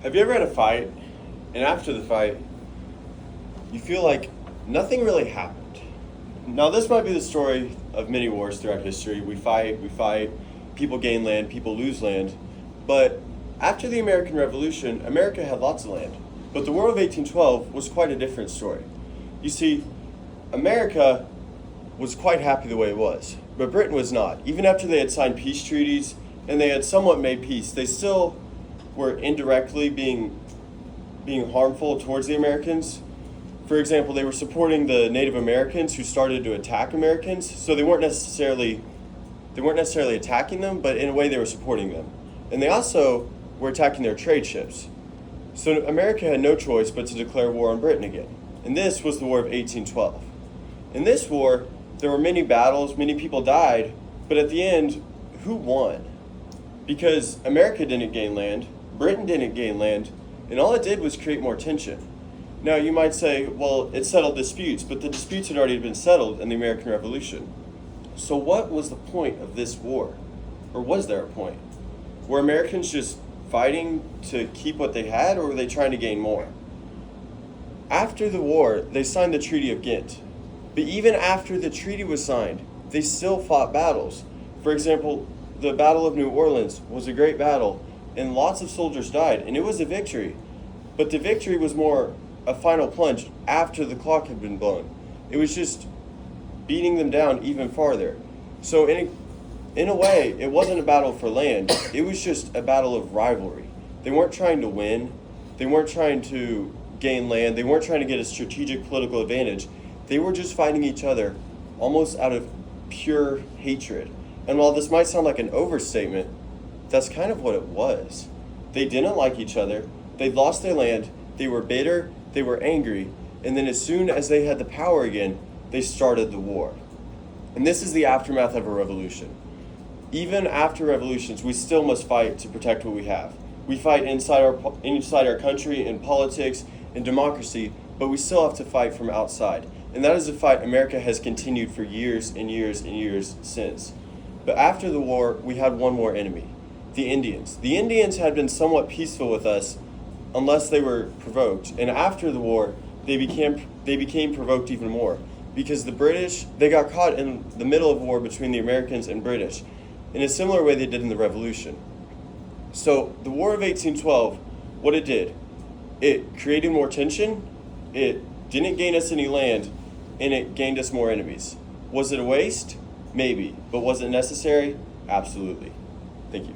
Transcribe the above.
Have you ever had a fight, and after the fight, you feel like nothing really happened? Now, this might be the story of many wars throughout history. We fight, people gain land, people lose land. But after the American Revolution, America had lots of land. But the War of 1812 was quite a different story. You see, America was quite happy the way it was, but Britain was not. Even after they had signed peace treaties and they had somewhat made peace, they still were indirectly being harmful towards the Americans. For example, they were supporting the Native Americans who started to attack Americans, so they weren't necessarily attacking them, but in a way they were supporting them. And they also were attacking their trade ships. So America had no choice but to declare war on Britain again. And this was the War of 1812. In this war, there were many battles, many people died, but at the end, who won? Because America didn't gain land, Britain didn't gain land, and all it did was create more tension. Now, you might say, well, it settled disputes, but the disputes had already been settled in the American Revolution. So what was the point of this war? Or was there a point? Were Americans just fighting to keep what they had, or were they trying to gain more? After the war, they signed the Treaty of Ghent. But even after the treaty was signed, they still fought battles. For example, the Battle of New Orleans was a great battle, and lots of soldiers died, and it was a victory. But the victory was more a final plunge after the clock had been blown. It was just beating them down even farther. So in a way, it wasn't a battle for land. It was just a battle of rivalry. They weren't trying to win. They weren't trying to gain land. They weren't trying to get a strategic political advantage. They were just fighting each other almost out of pure hatred. And while this might sound like an overstatement, that's kind of what it was. They didn't like each other. They'd lost their land. They were bitter. They were angry. And then as soon as they had the power again, they started the war. And this is the aftermath of a revolution. Even after revolutions, we still must fight to protect what we have. We fight inside our country, in politics, in democracy, but we still have to fight from outside. And that is a fight America has continued for years and years and years since. But after the war, we had one more enemy, the Indians. The Indians had been somewhat peaceful with us unless they were provoked. And after the war, they became provoked even more because the British, they got caught in the middle of war between the Americans and British in a similar way they did in the Revolution. So the War of 1812, what it did, it created more tension, it didn't gain us any land, and it gained us more enemies. Was it a waste? Maybe. But was it necessary? Absolutely. Thank you.